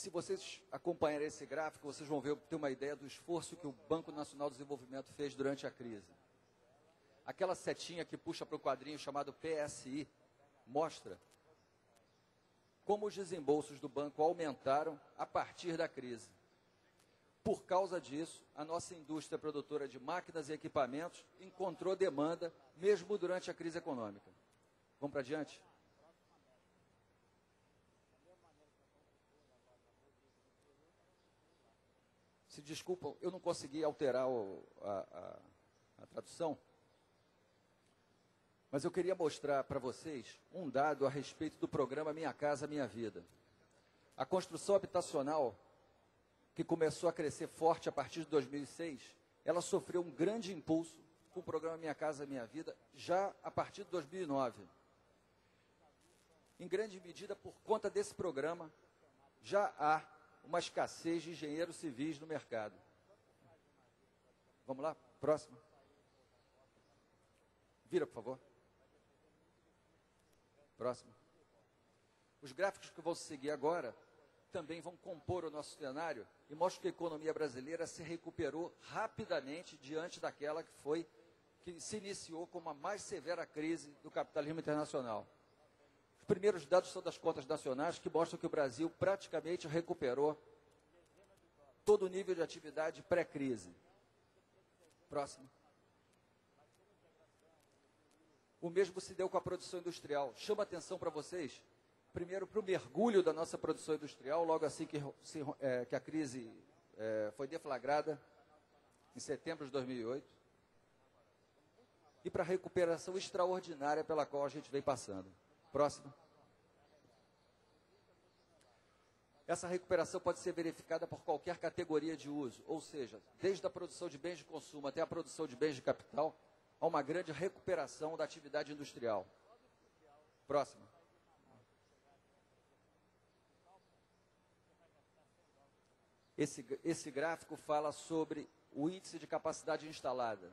se vocês acompanharem esse gráfico, vocês vão ter uma ideia do esforço que o Banco Nacional de Desenvolvimento fez durante a crise. Aquela setinha que puxa para o quadrinho chamado PSI mostra como os desembolsos do banco aumentaram a partir da crise. Por causa disso, a nossa indústria produtora de máquinas e equipamentos encontrou demanda, mesmo durante a crise econômica. Vamos para adiante? Se desculpam, eu não consegui alterar a tradução, mas eu queria mostrar para vocês um dado a respeito do programa Minha Casa Minha Vida. A construção habitacional, que começou a crescer forte a partir de 2006, ela sofreu um grande impulso com o programa Minha Casa Minha Vida, já a partir de 2009. Em grande medida, por conta desse programa, já há uma escassez de engenheiros civis no mercado. Vamos lá? Próximo. Vira, por favor. Próximo. Os gráficos que vão seguir agora também vão compor o nosso cenário e mostram que a economia brasileira se recuperou rapidamente diante daquela que se iniciou como a mais severa crise do capitalismo internacional. Os primeiros dados são das contas nacionais que mostram que o Brasil praticamente recuperou todo o nível de atividade pré-crise. Próximo. O mesmo se deu com a produção industrial. Chama atenção para vocês, primeiro, para o mergulho da nossa produção industrial, logo assim que a crise foi deflagrada, em setembro de 2008, e para a recuperação extraordinária pela qual a gente vem passando. Próximo. Essa recuperação pode ser verificada por qualquer categoria de uso, ou seja, desde a produção de bens de consumo até a produção de bens de capital, há uma grande recuperação da atividade industrial. Próximo. Esse gráfico fala sobre o índice de capacidade instalada.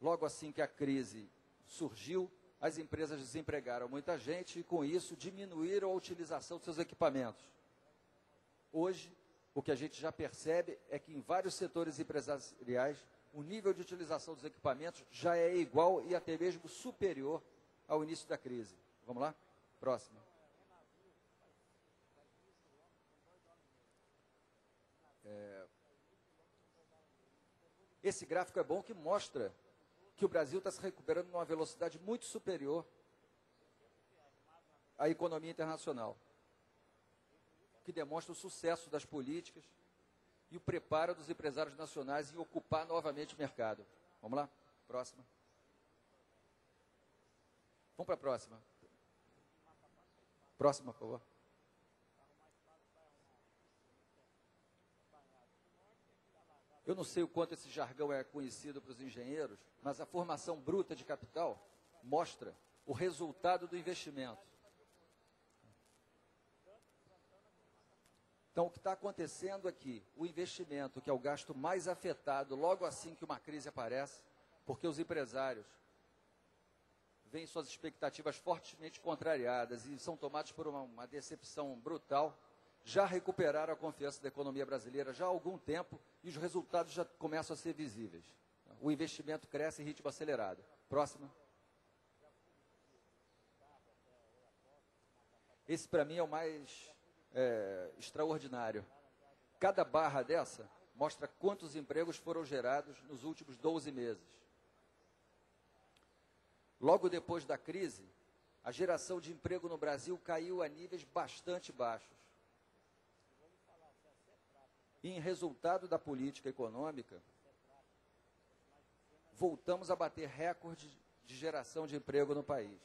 Logo assim que a crise surgiu, as empresas desempregaram muita gente e, com isso, diminuíram a utilização de seus equipamentos. Hoje, o que a gente já percebe é que em vários setores empresariais, o nível de utilização dos equipamentos já é igual e até mesmo superior ao início da crise. Vamos lá? Próximo. Esse gráfico é bom que mostra que o Brasil está se recuperando numa velocidade muito superior à economia internacional, que demonstra o sucesso das políticas e o preparo dos empresários nacionais em ocupar novamente o mercado. Vamos lá? Próxima. Vamos para a próxima. Próxima, por favor. Eu não sei o quanto esse jargão é conhecido para os engenheiros, mas a formação bruta de capital mostra o resultado do investimento. Então, o que está acontecendo aqui, o investimento, que é o gasto mais afetado logo assim que uma crise aparece, porque os empresários veem suas expectativas fortemente contrariadas e são tomados por uma decepção brutal, já recuperaram a confiança da economia brasileira já há algum tempo e os resultados já começam a ser visíveis. O investimento cresce em ritmo acelerado. Próxima. Esse, para mim, é o mais extraordinário. Cada barra dessa mostra quantos empregos foram gerados nos últimos 12 meses. Logo depois da crise, a geração de emprego no Brasil caiu a níveis bastante baixos. E, em resultado da política econômica, voltamos a bater recorde de geração de emprego no país.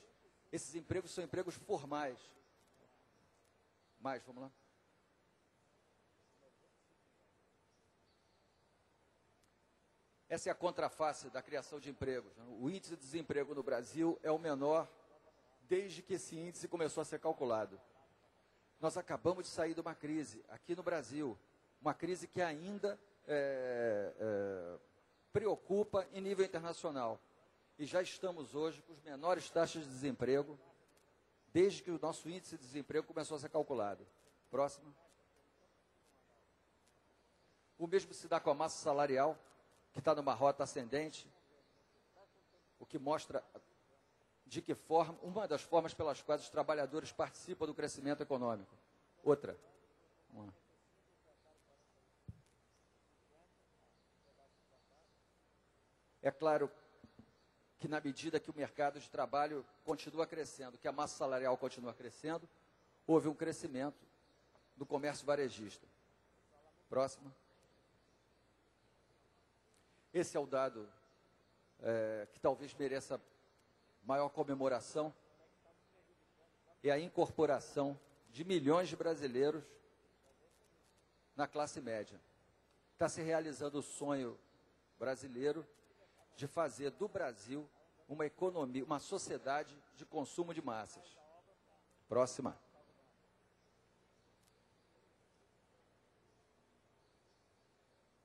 Esses empregos são empregos formais. Mais, vamos lá. Essa é a contraface da criação de empregos. O índice de desemprego no Brasil é o menor desde que esse índice começou a ser calculado. Nós acabamos de sair de uma crise aqui no Brasil, uma crise que ainda preocupa em nível internacional. E já estamos hoje com as menores taxas de desemprego desde que o nosso índice de desemprego começou a ser calculado. Próxima. O mesmo se dá com a massa salarial, que está numa rota ascendente, o que mostra de que forma, uma das formas pelas quais os trabalhadores participam do crescimento econômico. Outra. É claro que na medida que o mercado de trabalho continua crescendo, que a massa salarial continua crescendo, houve um crescimento do comércio varejista. Próximo. Esse é o dado que talvez mereça maior comemoração, é a incorporação de milhões de brasileiros na classe média. Está se realizando o sonho brasileiro de fazer do Brasil uma economia, uma sociedade de consumo de massas. Próxima.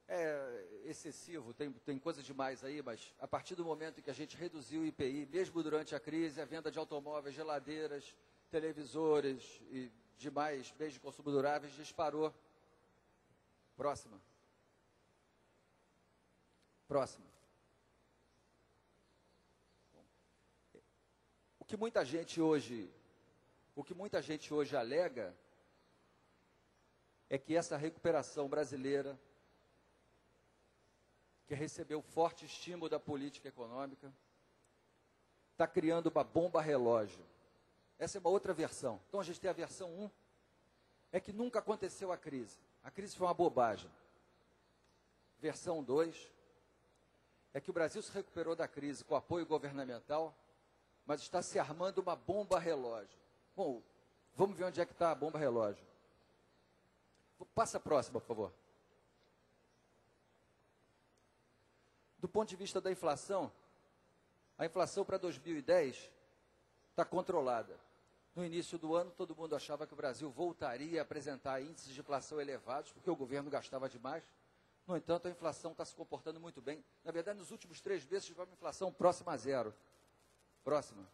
É excessivo, tem coisa demais aí, mas a partir do momento em que a gente reduziu o IPI, mesmo durante a crise, a venda de automóveis, geladeiras, televisores e demais bens de consumo duráveis disparou. Próxima. Próxima. O que muita gente hoje alega é que essa recuperação brasileira, que recebeu forte estímulo da política econômica, está criando uma bomba relógio. Essa é uma outra versão. Então a gente tem a versão 1, é que nunca aconteceu a crise. A crise foi uma bobagem. Versão 2, é que o Brasil se recuperou da crise com apoio governamental, mas está se armando uma bomba relógio. Bom, vamos ver onde é que está a bomba relógio. Passa a próxima, por favor. Do ponto de vista da inflação, a inflação para 2010 está controlada. No início do ano, todo mundo achava que o Brasil voltaria a apresentar índices de inflação elevados, porque o governo gastava demais. No entanto, a inflação está se comportando muito bem. Na verdade, nos últimos 3 meses, tivemos uma inflação próxima a zero. Próxima.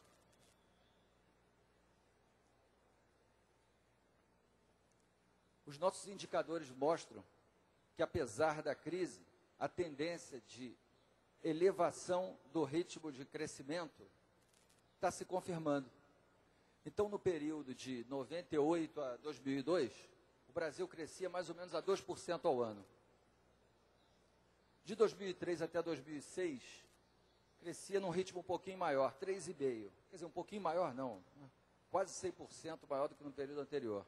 Os nossos indicadores mostram que, apesar da crise, a tendência de elevação do ritmo de crescimento está se confirmando. Então, no período de 98 a 2002, o Brasil crescia mais ou menos a 2% ao ano. De 2003 até 2006, crescia num ritmo um pouquinho maior, 3,5%. Quer dizer, um pouquinho maior não, quase 100% maior do que no período anterior.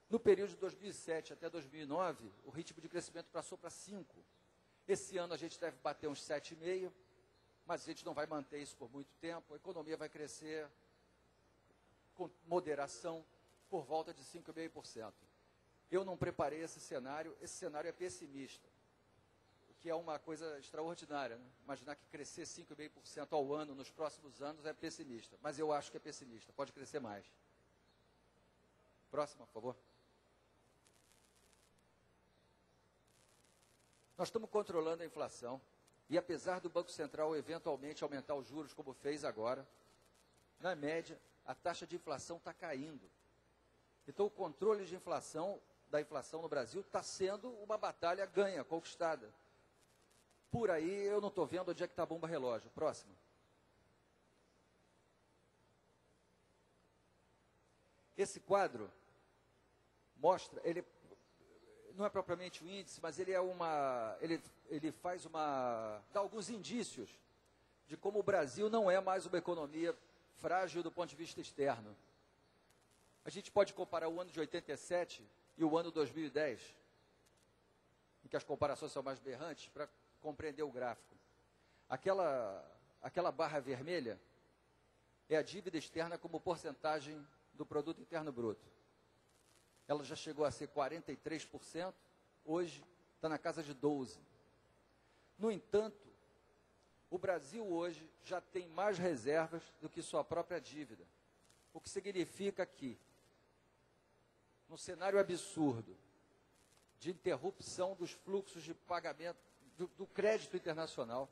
No período de 2007 até 2009, o ritmo de crescimento passou para 5%. Esse ano a gente deve bater uns 7,5%, mas a gente não vai manter isso por muito tempo. A economia vai crescer com moderação por volta de 5,5%. Eu não preparei esse cenário é pessimista, o que é uma coisa extraordinária, né? Imaginar que crescer 5,5% ao ano nos próximos anos é pessimista, mas eu acho que é pessimista, pode crescer mais. Próxima, por favor. Nós estamos controlando a inflação e, apesar do Banco Central eventualmente aumentar os juros, como fez agora, na média, a taxa de inflação está caindo. Então, o controle de inflação, da inflação no Brasil está sendo uma batalha ganha, conquistada. Por aí, eu não estou vendo onde é que está a bomba relógio. Próximo. Esse quadro mostra, ele não é propriamente um índice, mas ele dá alguns indícios de como o Brasil não é mais uma economia frágil do ponto de vista externo. A gente pode comparar o ano de 87 e o ano 2010, em que as comparações são mais berrantes, para compreender o gráfico. Aquela barra vermelha é a dívida externa como porcentagem do produto interno bruto. Ela já chegou a ser 43%, hoje está na casa de 12%. No entanto, o Brasil hoje já tem mais reservas do que sua própria dívida, o que significa que, num cenário absurdo de interrupção dos fluxos de pagamento do crédito internacional,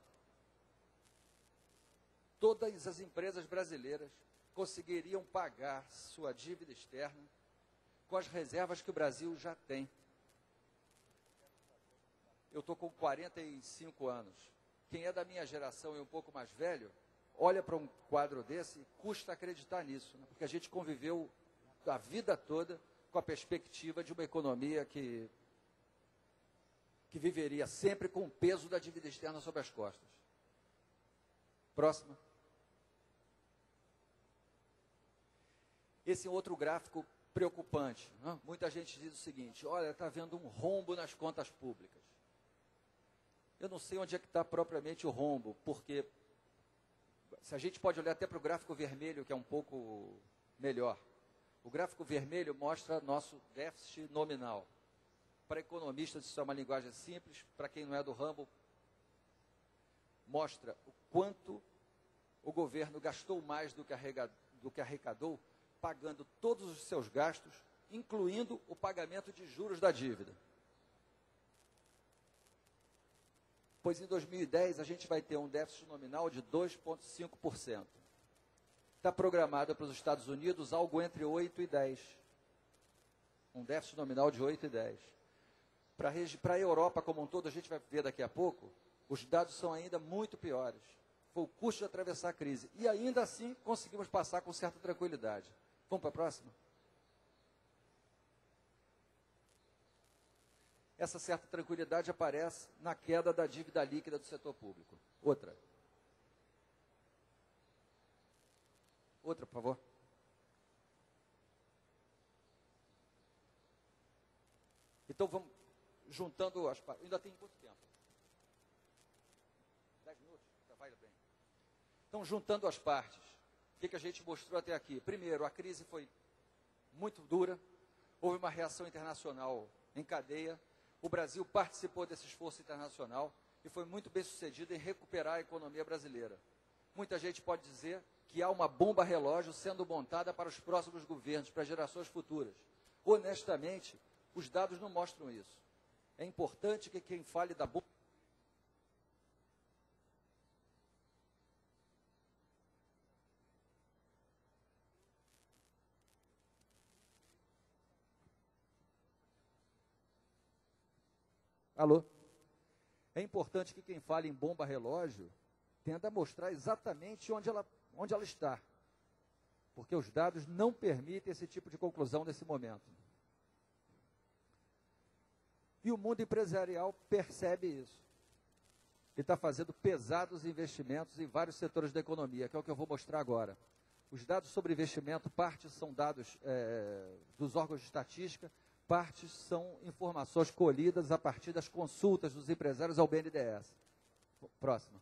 todas as empresas brasileiras conseguiriam pagar sua dívida externa com as reservas que o Brasil já tem. Eu estou com 45 anos. Quem é da minha geração e um pouco mais velho, olha para um quadro desse e custa acreditar nisso, né? Porque a gente conviveu a vida toda com a perspectiva de uma economia que viveria sempre com o peso da dívida externa sobre as costas. Próxima. Esse é outro gráfico preocupante, né? Muita gente diz o seguinte: olha, está havendo um rombo nas contas públicas. Eu não sei onde é que está propriamente o rombo, porque se a gente pode olhar até para o gráfico vermelho, que é um pouco melhor. O gráfico vermelho mostra nosso déficit nominal. Para economistas, isso é uma linguagem simples. Para quem não é do ramo, mostra o quanto o governo gastou mais do que arrecadou, pagando todos os seus gastos, incluindo o pagamento de juros da dívida. Pois em 2010 a gente vai ter um déficit nominal de 2,5%. Está programado para os Estados Unidos algo entre 8 e 10. Um déficit nominal de 8 e 10. Para a Europa como um todo, a gente vai ver daqui a pouco, os dados são ainda muito piores. Foi o custo de atravessar a crise. E ainda assim conseguimos passar com certa tranquilidade. Vamos para a próxima? Essa certa tranquilidade aparece na queda da dívida líquida do setor público. Outra, por favor. Então vamos juntando as partes. Ainda tem quanto tempo? 10 minutos? Já vai bem. Então, juntando as partes, o que a gente mostrou até aqui? Primeiro, a crise foi muito dura, houve uma reação internacional em cadeia. O Brasil participou desse esforço internacional e foi muito bem sucedido em recuperar a economia brasileira. Muita gente pode dizer que há uma bomba relógio sendo montada para os próximos governos, para gerações futuras. Honestamente, os dados não mostram isso. É importante que quem fale da bomba... Alô? É importante que quem fale em bomba relógio tenta mostrar exatamente onde ela está. Porque os dados não permitem esse tipo de conclusão nesse momento. E o mundo empresarial percebe isso. Ele está fazendo pesados investimentos em vários setores da economia, que é o que eu vou mostrar agora. Os dados sobre investimento, parte são dados dos órgãos de estatística, partes são informações colhidas a partir das consultas dos empresários ao BNDES. Próximo.